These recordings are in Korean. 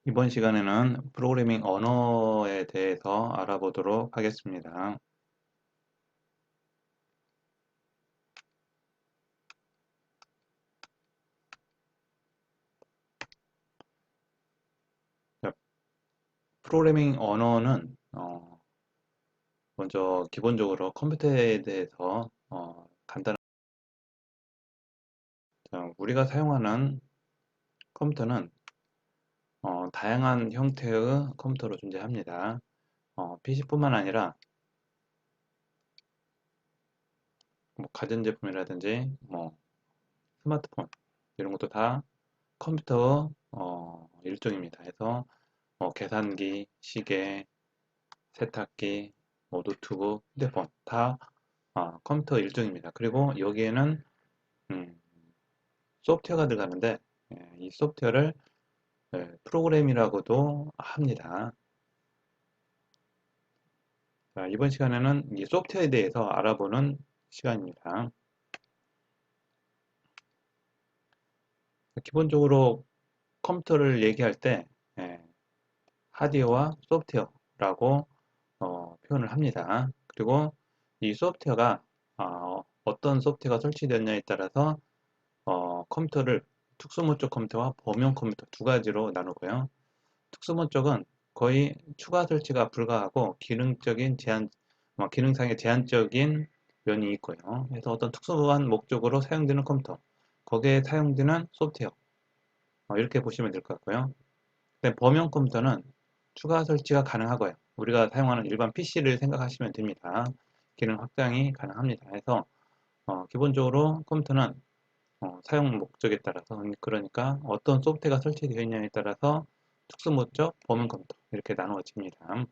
이번 시간에는 프로그래밍 언어에 대해서 알아보도록 하겠습니다. 자, 프로그래밍 언어는 먼저 기본적으로 컴퓨터에 대해서 간단한 우리가 사용하는 컴퓨터는 다양한 형태의 컴퓨터로 존재합니다. PC뿐만 아니라 뭐 가전제품이라든지 뭐 스마트폰 이런 것도 다 컴퓨터 일종입니다. 그래서 계산기, 시계, 세탁기, 뭐 노트북, 휴대폰 다 컴퓨터 일종입니다. 그리고 여기에는 음, 소프트웨어가 들어가는데 이 소프트웨어를 프로그램이라고도 합니다. 자, 이번 시간에는 이 소프트웨어에 대해서 알아보는 시간입니다. 기본적으로 컴퓨터를 얘기할 때 하드웨어와 소프트웨어라고 표현을 합니다. 그리고 이 소프트웨어가 어떤 소프트웨어가 설치되었냐에 따라서 컴퓨터를 특수모 쪽 컴퓨터와 범용 컴퓨터 두 가지로 나누고요. 특수모 쪽은 거의 추가 설치가 불가하고 기능상의 제한적인 면이 있고요. 그래서 어떤 특수한 목적으로 사용되는 컴퓨터, 거기에 사용되는 소프트웨어, 이렇게 보시면 될 것 같고요. 근데 범용 컴퓨터는 추가 설치가 가능하고요. 우리가 사용하는 일반 PC를 생각하시면 됩니다. 기능 확장이 가능합니다. 그래서 기본적으로 컴퓨터는 사용 목적에 따라서 그러니까 어떤 소프트웨어가 설치되어 있냐에 따라서 특수목적, 범용 컴퓨터 이렇게 나누어집니다.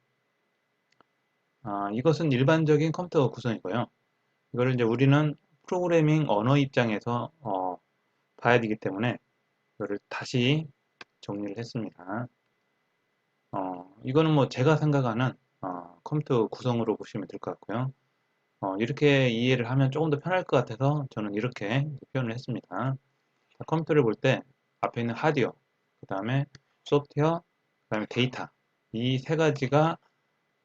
이것은 일반적인 컴퓨터 구성이고요. 이거를 이제 우리는 프로그래밍 언어 입장에서 봐야 되기 때문에 이거를 다시 정리를 했습니다. 이거는 뭐 제가 생각하는 컴퓨터 구성으로 보시면 될 것 같고요. 이렇게 이해를 하면 조금 더 편할 것 같아서 저는 이렇게 표현을 했습니다. 컴퓨터를 볼 때 앞에 있는 하드웨어, 그 다음에 소프트웨어, 그 다음에 데이터 이 세 가지가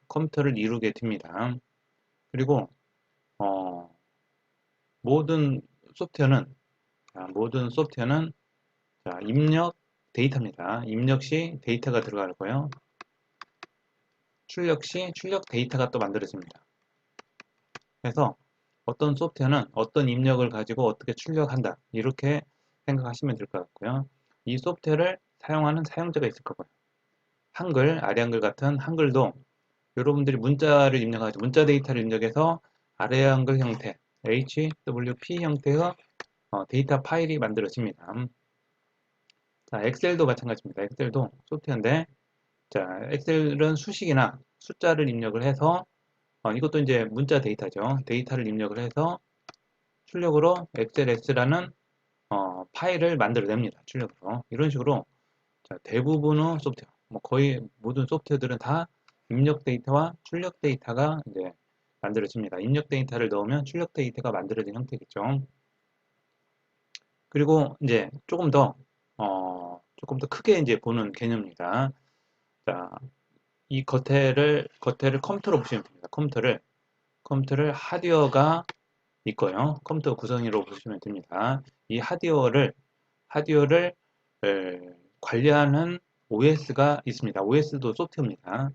컴퓨터를 이루게 됩니다. 그리고 어, 모든 소프트웨어는 입력 데이터입니다. 입력 시 데이터가 들어가고요. 출력 시 출력 데이터가 또 만들어집니다. 그래서 어떤 소프트웨어는 어떤 입력을 가지고 어떻게 출력한다 이렇게 생각하시면 될 것 같고요. 이 소프트웨어를 사용하는 사용자가 있을 거고요. 한글, 아래 한글 같은 한글도 여러분들이 문자를 입력하죠. 문자 데이터를 입력해서 아래 한글 형태, HWP 형태의 데이터 파일이 만들어집니다. 자, 엑셀도 마찬가지입니다. 엑셀도 소프트웨어인데, 자, 엑셀은 수식이나 숫자를 입력을 해서, 이것도 이제 문자 데이터죠. 데이터를 입력을 해서 출력으로 엑셀S라는 파일을 만들어냅니다. 출력으로. 이런 식으로 자, 대부분의 소프트웨어, 뭐 거의 모든 소프트웨어들은 다 입력 데이터와 출력 데이터가 이제 만들어집니다. 입력 데이터를 넣으면 출력 데이터가 만들어진 형태겠죠. 그리고 이제 조금 더 크게 이제 보는 개념입니다. 자, 이 겉에를 컴퓨터로 보시면 됩니다. 컴퓨터를 하드웨어가 있고요. 컴퓨터 구성으로 보시면 됩니다. 이 하드웨어를 관리하는 OS가 있습니다. OS도 소프트웨어입니다.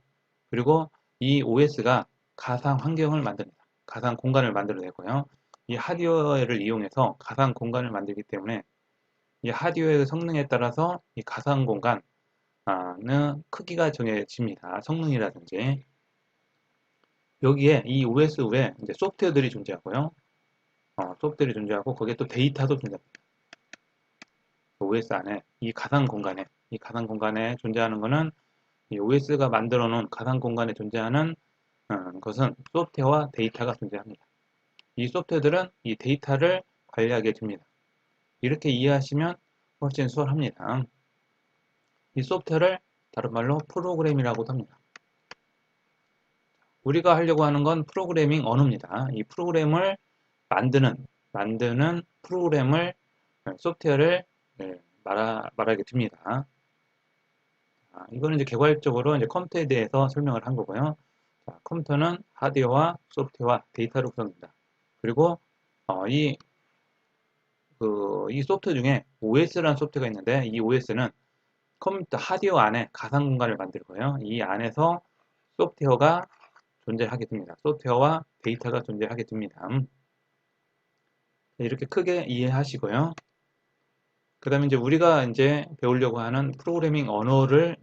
그리고 이 OS가 가상 환경을 만듭니다. 가상 공간을 만들어내고요. 이 하드웨어를 이용해서 가상 공간을 만들기 때문에 이 하드웨어의 성능에 따라서 이 가상 공간은 크기가 정해집니다. 성능이라든지 여기에 이 OS 외에 이제 소프트웨어들이 존재하고요. 소프트웨어들이 존재하고 거기에 또 데이터도 존재합니다. OS 안에 이 가상 공간에 존재하는 것은 이 OS가 만들어 놓은 가상 공간에 존재하는 것은 소프트웨어와 데이터가 존재합니다. 이 소프트웨어들은 이 데이터를 관리하게 됩니다. 이렇게 이해하시면 훨씬 수월합니다. 이 소프트웨어를 다른 말로 프로그램이라고도 합니다. 우리가 하려고 하는 건 프로그래밍 언어입니다. 이 프로그램을 만드는 프로그램을 소프트웨어를 말하게 됩니다. 이거는 이제 개괄적으로 이제 컴퓨터에 대해서 설명을 한 거고요. 자, 컴퓨터는 하드웨어와 소프트웨어와 데이터로 구성된다. 그리고 이 이 소프트웨어 중에 OS라는 소프트웨어가 있는데 이 OS는 컴퓨터 하드웨어 안에 가상 공간을 만들고요. 이 안에서 소프트웨어가 존재하게 됩니다. 소프트웨어와 데이터가 존재하게 됩니다. 이렇게 크게 이해하시고요. 그 다음에 이제 우리가 이제 배우려고 하는 프로그래밍 언어를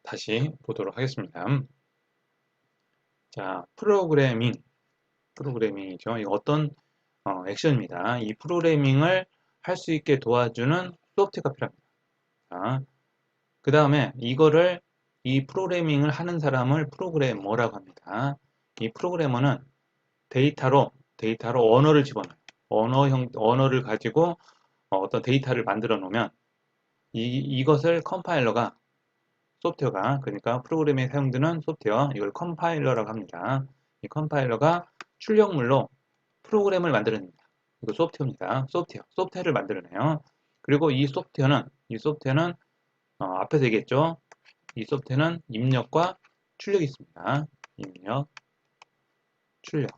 다시 보도록 하겠습니다. 자, 프로그래밍이죠. 이거 어떤 액션입니다. 이 프로그래밍을 할 수 있게 도와주는 소프트웨어가 필요합니다. 자, 그 다음에 이 프로그래밍을 하는 사람을 프로그래머라고 합니다. 이 프로그래머는 데이터로 언어를 집어넣어요. 언어를 가지고 어떤 데이터를 만들어 놓으면 이것을 소프트웨어가 그러니까 프로그램에 사용되는 소프트웨어 이걸 컴파일러라고 합니다. 이 컴파일러가 출력물로 프로그램을 만들어냅니다. 이거 소프트웨어입니다. 소프트웨어를 만들어내요. 그리고 이 소프트웨어는 앞에서 얘기했죠. 이 소프트웨어는 입력과 출력이 있습니다. 입력, 출력.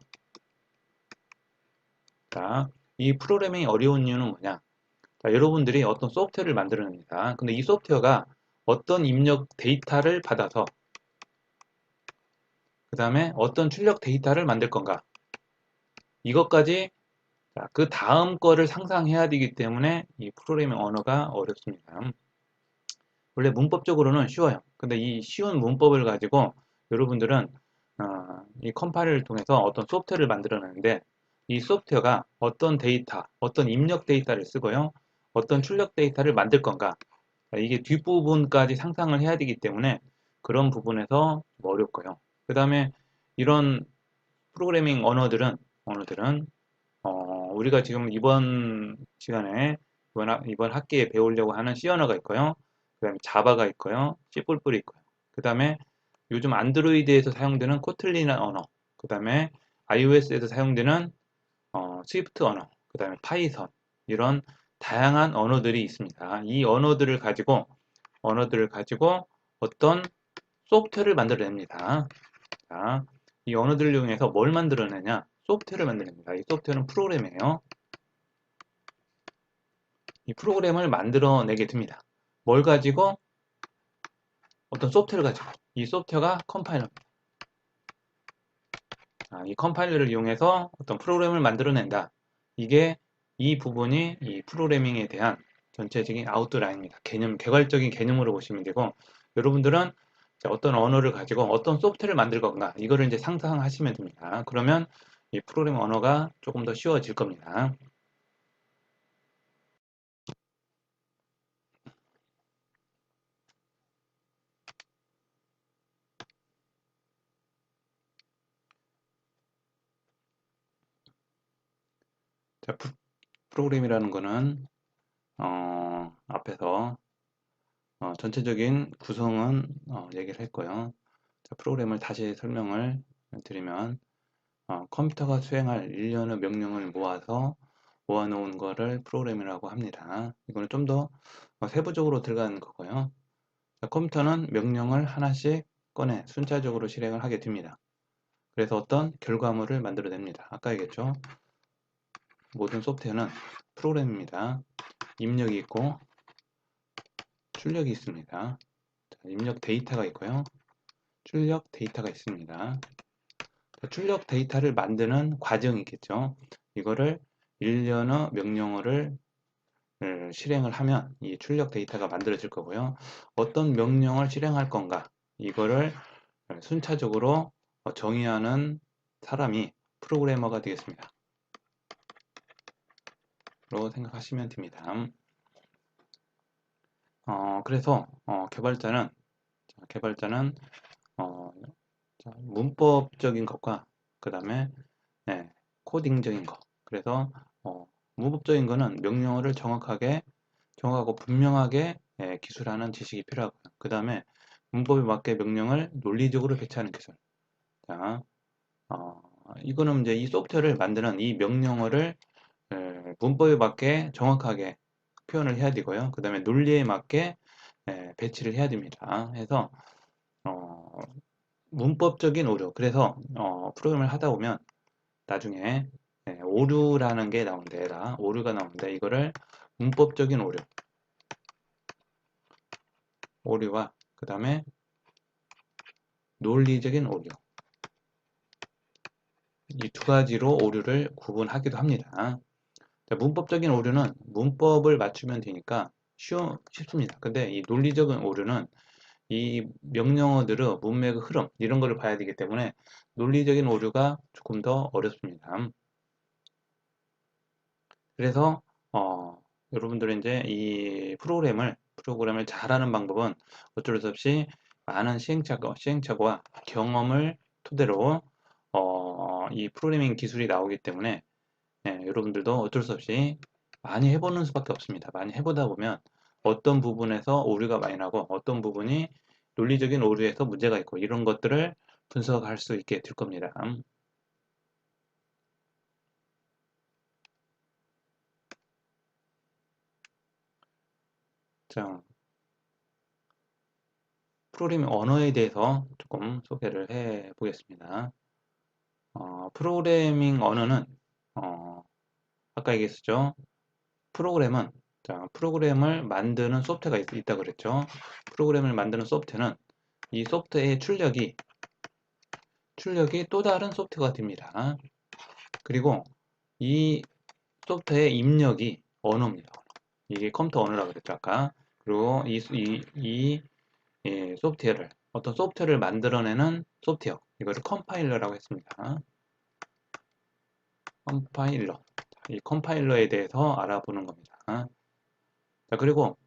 자, 이 프로그래밍이 어려운 이유는 뭐냐? 자, 여러분들이 어떤 소프트웨어를 만들어냅니다. 근데 이 소프트웨어가 어떤 입력 데이터를 받아서 그 다음에 어떤 출력 데이터를 만들 건가? 이것까지 그 다음 거를 상상해야 되기 때문에 이 프로그래밍 언어가 어렵습니다. 원래 문법적으로는 쉬워요. 근데 이 쉬운 문법을 가지고 여러분들은 이 컴파일을 통해서 어떤 소프트웨어를 만들어내는데 이 소프트웨어가 어떤 입력 데이터를 쓰고요. 어떤 출력 데이터를 만들 건가. 이게 뒷부분까지 상상을 해야 되기 때문에 그런 부분에서 좀 어렵고요. 그 다음에 이런 프로그래밍 언어들은 우리가 지금 이번 시간에 이번 학기에 배우려고 하는 C 언어가 있고요. 그 다음에 자바가 있고요. C++ 있고요. 그 다음에 요즘 안드로이드에서 사용되는 코틀린 언어, 그 다음에 iOS에서 사용되는 스위프트 언어, 그 다음에 파이썬 이런 다양한 언어들이 있습니다. 이 언어들을 가지고 어떤 소프트웨어를 만들어냅니다. 자, 이 언어들을 이용해서 뭘 만들어내냐? 소프트웨어를 만들어냅니다. 이 소프트웨어는 프로그램이에요. 이 프로그램을 만들어내게 됩니다. 뭘 가지고? 어떤 소프트웨어를 가지고. 이 소프트웨어가 컴파일러입니다. 이 컴파일러를 이용해서 어떤 프로그램을 만들어낸다. 이 부분이 이 프로그래밍에 대한 전체적인 아웃라인입니다. 개괄적인 개념으로 보시면 되고, 여러분들은 어떤 언어를 가지고 어떤 소프트웨어를 만들 건가, 이거를 이제 상상하시면 됩니다. 그러면 이 프로그래밍 언어가 조금 더 쉬워질 겁니다. 자, 프로그램이라는 거는 앞에서 전체적인 구성은 얘기를 했고요. 자, 프로그램을 다시 설명을 드리면 컴퓨터가 수행할 일련의 명령을 모아놓은 거를 프로그램이라고 합니다. 이거는 좀 더 세부적으로 들어가는 거고요. 자, 컴퓨터는 명령을 하나씩 꺼내 순차적으로 실행을 하게 됩니다. 그래서 어떤 결과물을 만들어냅니다. 아까 얘기했죠. 모든 소프트웨어는 프로그램입니다. 입력이 있고 출력이 있습니다. 자, 입력 데이터가 있고요. 출력 데이터가 있습니다. 자, 출력 데이터를 만드는 과정이 있겠죠. 이거를 일련의 명령어를 실행을 하면 이 출력 데이터가 만들어질 거고요. 어떤 명령을 실행할 건가 이거를 순차적으로 정의하는 사람이 프로그래머가 되겠습니다. 로 생각하시면 됩니다. 그래서 개발자는 문법적인 것과 그 다음에 코딩적인 것. 그래서 문법적인 거는 명령어를 정확하고 분명하게 기술하는 지식이 필요하고요. 그 다음에 문법에 맞게 명령을 논리적으로 배치하는 기술. 자, 이거는 이제 이 소프트웨어를 만드는 이 명령어를 문법에 맞게 정확하게 표현을 해야 되고요. 그 다음에 논리에 맞게 배치를 해야 됩니다. 해서 문법적인 오류. 그래서 프로그램을 하다 보면 나중에 오류라는 게 나오는데 오류가 나오는데 이거를 문법적인 오류와 그 다음에 논리적인 오류, 이 두 가지로 오류를 구분하기도 합니다. 자, 문법적인 오류는 문법을 맞추면 되니까 쉽습니다. 근데 이 논리적인 오류는 이 명령어들의 문맥의 흐름 이런 거를 봐야 되기 때문에 논리적인 오류가 조금 더 어렵습니다. 그래서 여러분들이 이제 이 프로그램을 잘하는 방법은 어쩔 수 없이 많은 시행착오와 경험을 토대로 이 프로그래밍 기술이 나오기 때문에 여러분들도 어쩔 수 없이 많이 해보는 수밖에 없습니다. 많이 해보다 보면 어떤 부분에서 오류가 많이 나고 어떤 부분이 논리적인 오류에서 문제가 있고 이런 것들을 분석할 수 있게 될 겁니다. 자, 프로그래밍 언어에 대해서 조금 소개를 해 보겠습니다. 프로그래밍 언어는 아까 얘기했었죠. 프로그램을 만드는 소프트웨어가 있다 그랬죠. 프로그램을 만드는 소프트웨어는 이 소프트웨어의 출력이 또 다른 소프트웨어가 됩니다. 그리고 이 소프트웨어의 입력이 언어입니다. 이게 컴퓨터 언어라고 그랬죠, 아까. 그리고 소프트웨어를, 어떤 소프트웨어를 만들어내는 소프트웨어, 이거를 컴파일러라고 했습니다. 컴파일러. 이 컴파일러에 대해서 알아보는 겁니다. 자, 그리고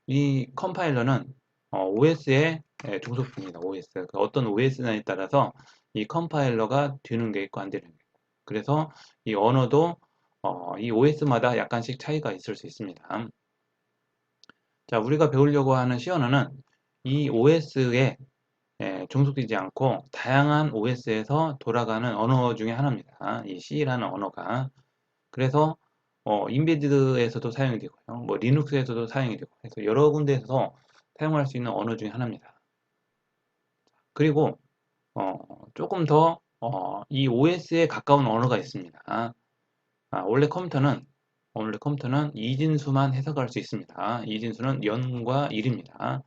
이 컴파일러는 OS에 종속됩니다. OS. 그 어떤 OS냐에 따라서 이 컴파일러가 되는 게 있고 안 되는 게 있고. 그래서 이 언어도 이 OS마다 약간씩 차이가 있을 수 있습니다. 자, 우리가 배우려고 하는 C 언어는 이 OS에 종속되지 않고 다양한 OS에서 돌아가는 언어 중에 하나입니다. 이 C라는 언어가. 그래서 인베디드에서도 사용이 되고요. 뭐 리눅스에서도 사용이 되고 그래서 여러 군데에서 사용할 수 있는 언어 중에 하나입니다. 그리고 조금 더 이 OS에 가까운 언어가 있습니다. 원래 컴퓨터는 이진수만 해석할 수 있습니다. 이진수는 0과 1입니다.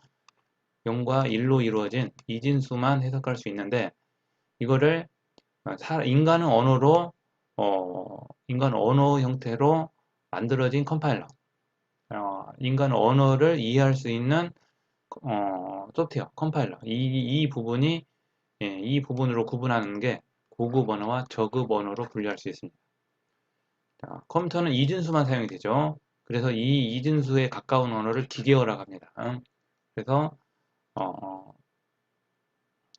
0과 1로 이루어진 이진수만 해석할 수 있는데 이거를 인간 언어 형태로 만들어진 컴파일러, 인간 언어를 이해할 수 있는 소프트웨어, 컴파일러. 이 부분으로 구분하는 게 고급 언어와 저급 언어로 분류할 수 있습니다. 자, 컴퓨터는 이진수만 사용이 되죠. 그래서 이 이진수에 가까운 언어를 기계어라고 합니다. 그래서 어,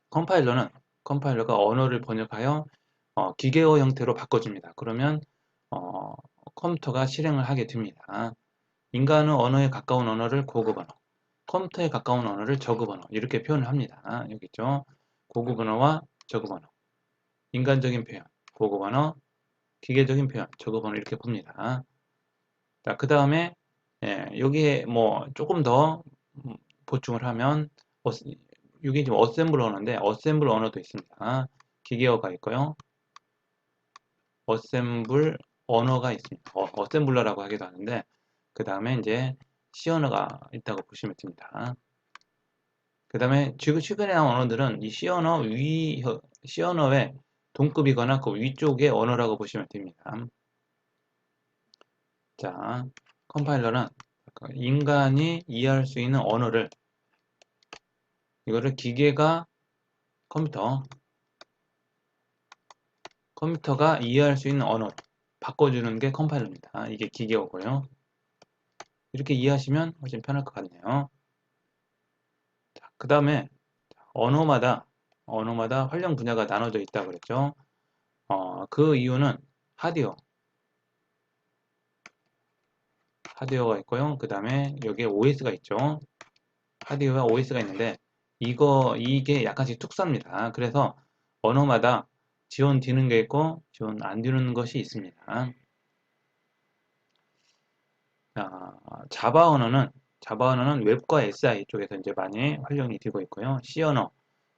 컴파일러가 언어를 번역하여 기계어 형태로 바꿔줍니다. 그러면 어, 컴퓨터가 실행을 하게 됩니다. 인간은 언어에 가까운 언어를 고급 언어, 컴퓨터에 가까운 언어를 저급 언어 이렇게 표현을 합니다. 여기 있죠. 고급 언어와 저급 언어, 인간적인 표현, 고급 언어, 기계적인 표현, 저급 언어 이렇게 봅니다. 자, 그 다음에 여기에 뭐 조금 더 보충을 하면 이게 지금 어셈블 언어인데 어셈블 언어도 있습니다. 기계어가 있고요. 어셈블 언어가 있습니다. 어셈블러라고 하기도 하는데 그 다음에 이제 C 언어가 있다고 보시면 됩니다. 그 다음에 최근에 나온 언어들은 이 C 언어의 동급이거나 그 위쪽의 언어라고 보시면 됩니다. 자, 컴파일러는 인간이 이해할 수 있는 언어를 이거를 컴퓨터가 이해할 수 있는 언어로 바꿔주는 게 컴파일러입니다. 이게 기계어고요. 이렇게 이해하시면 훨씬 편할 것 같네요. 그 다음에 언어마다 활용 분야가 나눠져 있다고 그랬죠. 그 이유는 하드웨어가 있고요. 그 다음에 여기에 OS가 있죠. 하드웨어와 OS가 있는데 이게 약간씩 특수합니다. 그래서 언어마다 지원되는 게 있고 지원 안 되는 것이 있습니다. 자바 언어는 자바 언어는 웹과 SI 쪽에서 이제 많이 활용이 되고 있고요. C 언어,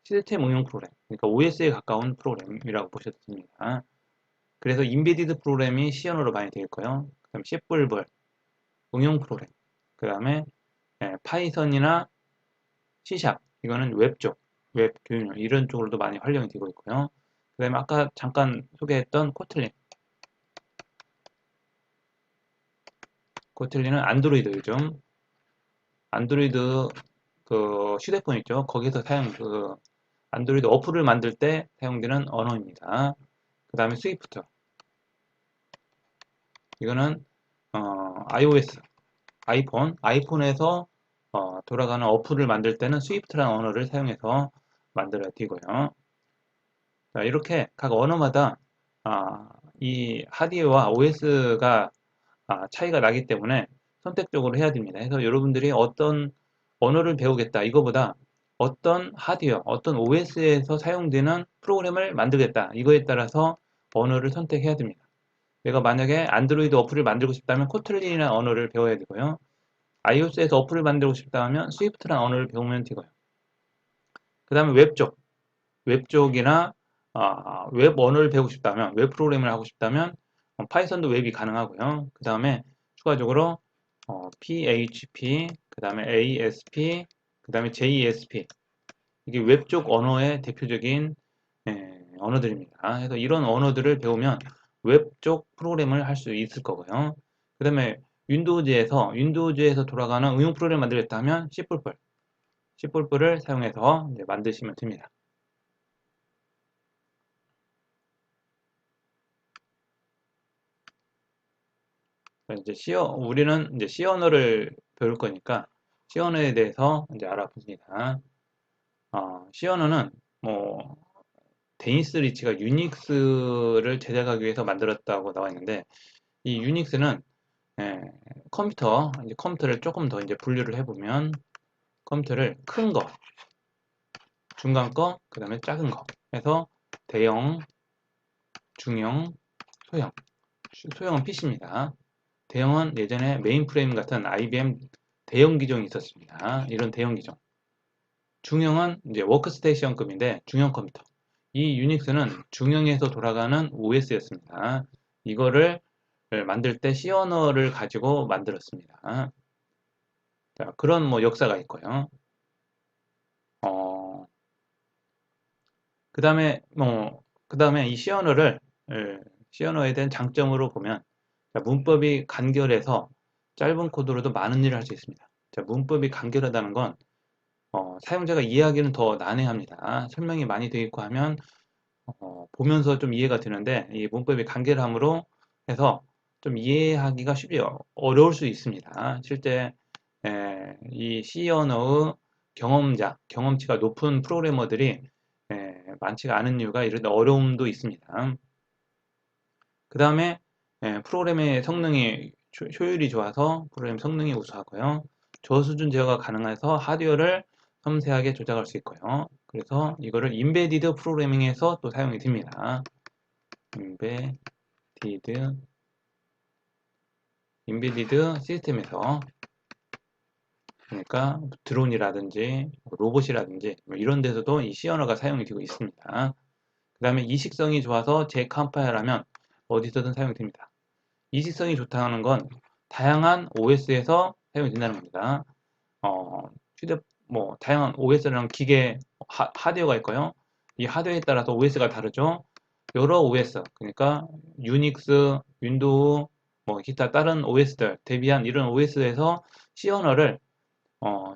시스템 응용 프로그램, 그러니까 OS에 가까운 프로그램이라고 보셔도 됩니다. 그래서 인베디드 프로그램이 C 언어로 많이 되어 있고요. 그다음 C++, 응용 프로그램, 그 다음에 파이썬이나 C샵, 이거는 웹 쪽, 웹 교육용 이런 쪽으로도 많이 활용이 되고 있고요. 그 다음에 아까 잠깐 소개했던 코틀린은 안드로이드 요즘 안드로이드 그 휴대폰 있죠. 거기서 안드로이드 어플을 만들 때 사용되는 언어입니다. 그 다음에 스위프트, 이거는 iOS, 아이폰에서 돌아가는 어플을 만들 때는 스위프트라는 언어를 사용해서 만들어야 되고요. 자, 이렇게 각 언어마다 이 하드웨어와 OS가 차이가 나기 때문에 선택적으로 해야 됩니다. 그래서 여러분들이 어떤 언어를 배우겠다 이거보다 어떤 하드웨어, 어떤 OS에서 사용되는 프로그램을 만들겠다 이거에 따라서 언어를 선택해야 됩니다. 내가 만약에 안드로이드 어플을 만들고 싶다면 코틀린이라는 언어를 배워야 되고요. iOS에서 어플을 만들고 싶다 하면 스위프트라는 언어를 배우면 되고요. 그 다음에 웹 쪽이나 웹 언어를 배우고 싶다면, 웹 프로그램을 하고 싶다면 파이썬도 웹이 가능하고요. 그 다음에 추가적으로 PHP, 그 다음에 ASP, 그 다음에 JSP, 이게 웹 쪽 언어의 대표적인 언어들입니다. 그래서 이런 언어들을 배우면 웹 쪽 프로그램을 할 수 있을 거고요. 그 다음에 윈도우즈에서 돌아가는 응용 프로그램을 만들겠다 하면 C++을 사용해서 이제 만드시면 됩니다. 이제 우리는 이제 C 언어를 배울 거니까 C 언어에 대해서 이제 알아봅니다. C 언어는 뭐 데니스 리치가 유닉스를 제작하기 위해서 만들었다고 나와 있는데 이 유닉스는 컴퓨터를 조금 더 이제 분류를 해보면 컴퓨터를 큰 거, 중간 거, 그 다음에 작은 거 해서 대형, 중형, 소형. 소형은 PC입니다. 대형은 예전에 메인프레임 같은 IBM 대형 기종이 있었습니다. 이런 대형 기종. 중형은 이제 워크스테이션급인데 중형 컴퓨터. 이 유닉스는 중형에서 돌아가는 OS였습니다. 이거를 만들 때 C 언어를 가지고 만들었습니다. 자, 그런 뭐 역사가 있고요. 그 다음에 이 C 언어에 대한 장점으로 보면 자, 문법이 간결해서 짧은 코드로도 많은 일을 할 수 있습니다. 자, 문법이 간결하다는 건 사용자가 이해하기는 더 난해합니다. 설명이 많이 되어 있고 하면 보면서 좀 이해가 되는데 이 문법이 간결함으로 해서 좀 이해하기가 쉽지 어려울 수 있습니다. 실제 이 C 언어의 경험치가 높은 프로그래머들이 많지가 않은 이유가 이런 어려움도 있습니다. 그 다음에 프로그램의 성능이 효율이 좋아서 프로그램 성능이 우수하고요. 저수준 제어가 가능해서 하드웨어를 섬세하게 조작할 수 있고요. 그래서 이거를 인베디드 프로그래밍에서 또 사용이 됩니다. 인베디드 시스템에서 그러니까 드론이라든지 로봇이라든지 뭐 이런 데서도 이 C 언어가 사용이 되고 있습니다. 그 다음에 이식성이 좋아서 재컴파일하면 어디서든 사용이 됩니다. 이식성이 좋다는 건 다양한 OS에서 사용이 된다는 겁니다. 다양한 OS라는 기계 하드웨어가 있고요. 이 하드웨어에 따라서 OS가 다르죠. 여러 OS, 그러니까 유닉스, 윈도우, 뭐 기타 다른 OS들 대비한 이런 OS에서 C 언어를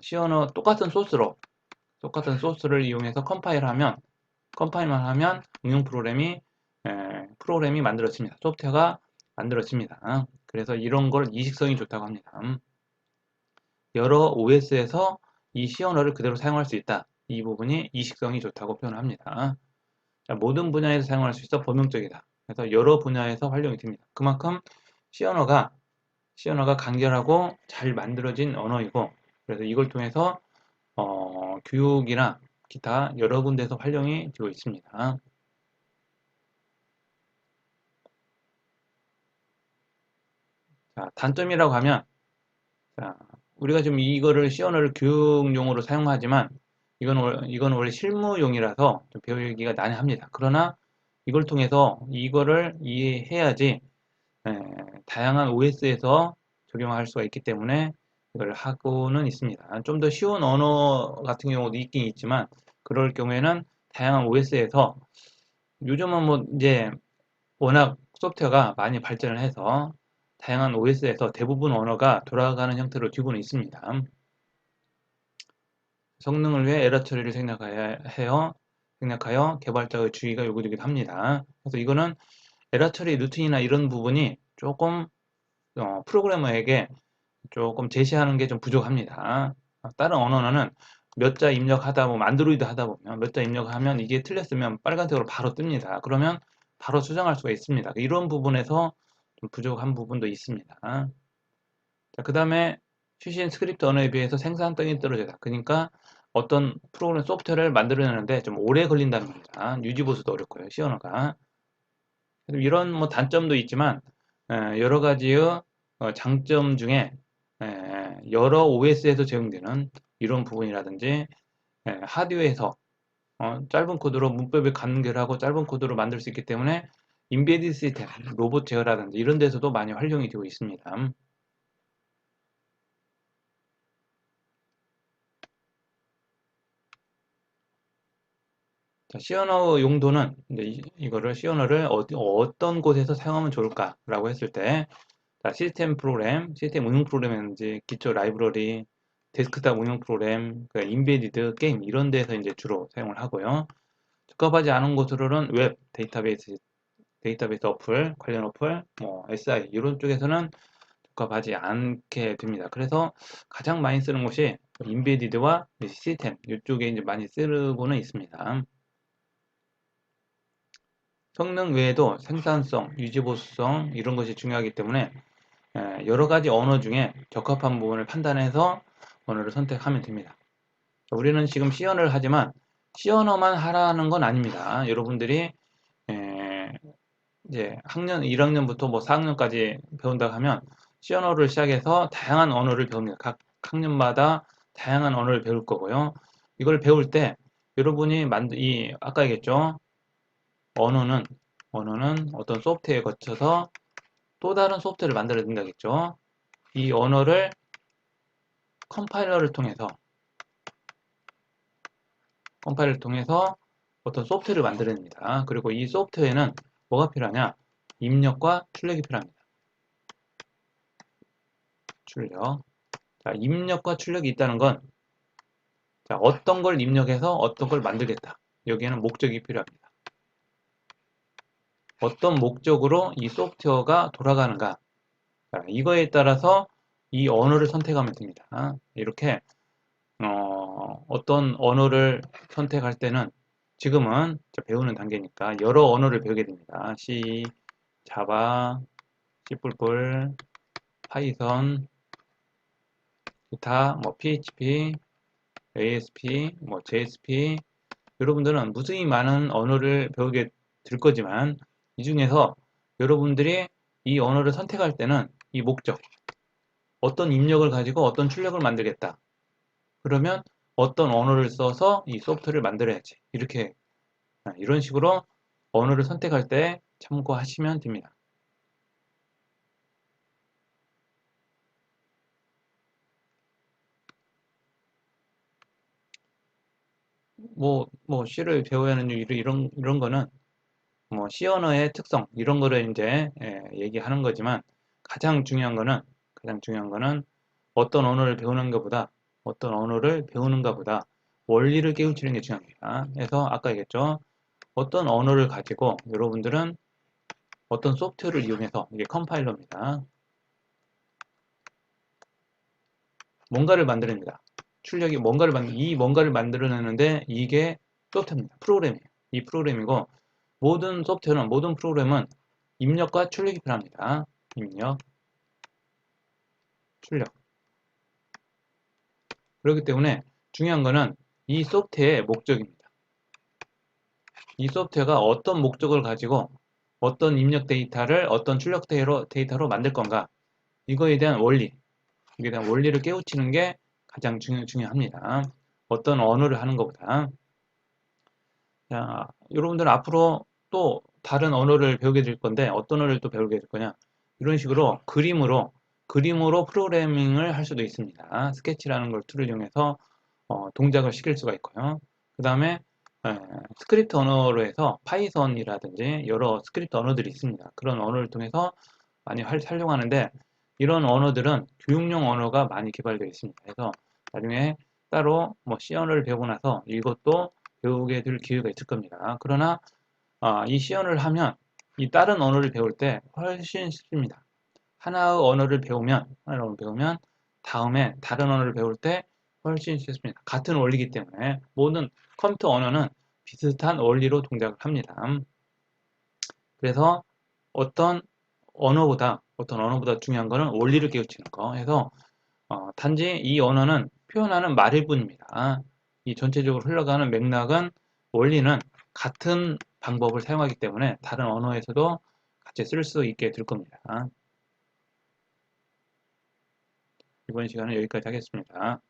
C 언어 똑같은 소스를 이용해서 컴파일만 하면 응용 프로그램이 만들어집니다. 소프트웨어가 만들어집니다. 그래서 이런 걸 이식성이 좋다고 합니다. 여러 OS에서 이 C 언어를 그대로 사용할 수 있다. 이 부분이 이식성이 좋다고 표현합니다. 자, 모든 분야에서 사용할 수 있어 범용적이다. 그래서 여러 분야에서 활용이 됩니다. 그만큼 C 언어가 간결하고 잘 만들어진 언어이고 그래서 이걸 통해서 교육이나 기타 여러 군데에서 활용이 되고 있습니다. 자, 단점이라고 하면 자, 우리가 지금 이거를 C 언어를 교육용으로 사용하지만 이건 원래 실무용이라서 좀 배우기가 난해합니다. 그러나 이걸 통해서 이거를 이해해야지 다양한 OS에서 적용할 수가 있기 때문에 이걸 하고는 있습니다. 좀 더 쉬운 언어 같은 경우도 있긴 있지만 그럴 경우에는 다양한 OS에서 요즘은 뭐 이제 워낙 소프트웨어가 많이 발전을 해서 다양한 OS에서 대부분 언어가 돌아가는 형태로 뒤고는 있습니다. 성능을 위해 에러 처리를 생략하여 개발자의 주의가 요구되기도 합니다. 그래서 이거는 에러 처리 루틴이나 이런 부분이 조금 프로그래머에게 조금 제시하는 게 좀 부족합니다. 다른 언어는 몇 자 입력하다 보면 안드로이드 하다 보면 몇 자 입력하면 이게 틀렸으면 빨간색으로 바로 뜹니다. 그러면 바로 수정할 수가 있습니다. 이런 부분에서 좀 부족한 부분도 있습니다. 자, 그 다음에 최신 스크립트 언어에 비해서 생산성이 떨어지다. 그러니까 어떤 프로그램 소프트웨어를 만들어내는데 좀 오래 걸린다는 겁니다. 유지 보수도 어렵고요. C 언어가. 이런 뭐 단점도 있지만 여러 가지의 장점 중에 여러 OS에서 제공되는 이런 부분이라든지 하드웨어에서 짧은 코드로 문법을 간결하고 짧은 코드로 만들 수 있기 때문에 인베디드 시스템, 로봇 제어라든지 이런 데서도 많이 활용이 되고 있습니다. 자, C 언어 용도는 이제 이거를 C 언어를 어떤 곳에서 사용하면 좋을까라고 했을 때 자, 시스템 프로그램, 시스템 응용 프로그램이라든지 기초 라이브러리, 데스크탑 응용 프로그램, 그 인베디드 게임 이런 데서 이제 주로 사용을 하고요. 적합하지 않은 곳으로는 웹, 데이터베이스 어플, 관련 어플, 뭐 SI 이런 쪽에서는 적합하지 않게 됩니다. 그래서 가장 많이 쓰는 곳이 인베디드와 시스템 이쪽에 이제 많이 쓰고는 있습니다. 성능 외에도 생산성, 유지보수성 이런 것이 중요하기 때문에 여러 가지 언어 중에 적합한 부분을 판단해서 언어를 선택하면 됩니다. 우리는 지금 C 언어를 하지만 C 언어만 하라는 건 아닙니다. 여러분들이 이제 학년 1학년부터 뭐 4학년까지 배운다고 하면 C 언어를 시작해서 다양한 언어를 배웁니다. 각 학년마다 다양한 언어를 배울 거고요. 이걸 배울 때 여러분이 아까 얘기했죠. 언어는 어떤 소프트웨어에 거쳐서 또 다른 소프트웨어를 만들어야 된다겠죠. 이 언어를 컴파일러를 통해서 어떤 소프트웨어를 만들어냅니다. 그리고 이 소프트웨어는 뭐가 필요하냐? 입력과 출력이 필요합니다. 출력. 자, 입력과 출력이 있다는 건 자, 어떤 걸 입력해서 어떤 걸 만들겠다. 여기에는 목적이 필요합니다. 어떤 목적으로 이 소프트웨어가 돌아가는가. 자, 이거에 따라서 이 언어를 선택하면 됩니다. 이렇게 어떤 언어를 선택할 때는 지금은 배우는 단계니까 여러 언어를 배우게 됩니다. C, 자바, C++, 파이썬, 기타, 뭐 PHP, ASP, 뭐 JSP 여러분들은 무수히 많은 언어를 배우게 될 거지만 이 중에서 여러분들이 이 언어를 선택할 때는 이 목적, 어떤 입력을 가지고 어떤 출력을 만들겠다. 그러면 어떤 언어를 써서 이 소프트웨어를 만들어야지. 이런 식으로 언어를 선택할 때 참고하시면 됩니다. C를 배워야 하는 이유 이런 거는 뭐 C 언어의 특성 이런 거를 이제 얘기하는 거지만 가장 중요한 거는 어떤 언어를 배우는가 보다 원리를 깨우치는 게 중요합니다. 그래서 아까 얘기했죠. 어떤 언어를 가지고 여러분들은 어떤 소프트웨어를 이용해서 이게 컴파일러입니다. 뭔가를 만들어냅니다. 이 뭔가를 만들어내는데 이게 소프트웨어입니다. 프로그램이에요. 이 프로그램이고 모든 프로그램은 입력과 출력이 필요합니다. 입력, 출력. 그렇기 때문에 중요한 거는 이 소프트웨어의 목적입니다. 이 소프트웨어가 어떤 목적을 가지고 어떤 입력 데이터를 어떤 출력 데이터로 만들 건가 이거에 대한 원리 여기에 대한 원리를 깨우치는 게 가장 중요합니다. 어떤 언어를 하는 것보다. 자, 여러분들은 앞으로 또 다른 언어를 배우게 될 건데 어떤 언어를 또 배우게 될 거냐? 이런 식으로 그림으로 프로그래밍을 할 수도 있습니다. 스케치라는 걸 툴을 이용해서 동작을 시킬 수가 있고요. 그 다음에 스크립트 언어로 해서 파이썬이라든지 여러 스크립트 언어들이 있습니다. 그런 언어를 통해서 많이 활용하는데 이런 언어들은 교육용 언어가 많이 개발되어 있습니다. 그래서 나중에 따로 뭐 C 언어를 배우고 나서 이것도 배우게 될 기회가 있을 겁니다. 그러나 이 C 언어를 하면 이 다른 언어를 배울 때 훨씬 쉽습니다. 하나의 언어를 배우면 다음에 다른 언어를 배울 때 훨씬 쉽습니다. 같은 원리이기 때문에 모든 컴퓨터 언어는 비슷한 원리로 동작을 합니다. 그래서 어떤 언어보다 중요한 거는 원리를 깨우치는 거. 해서 단지 이 언어는 표현하는 말일 뿐입니다. 이 전체적으로 흘러가는 맥락은 원리는 같은 방법을 사용하기 때문에 다른 언어에서도 같이 쓸 수 있게 될 겁니다. 이번 시간은 여기까지 하겠습니다.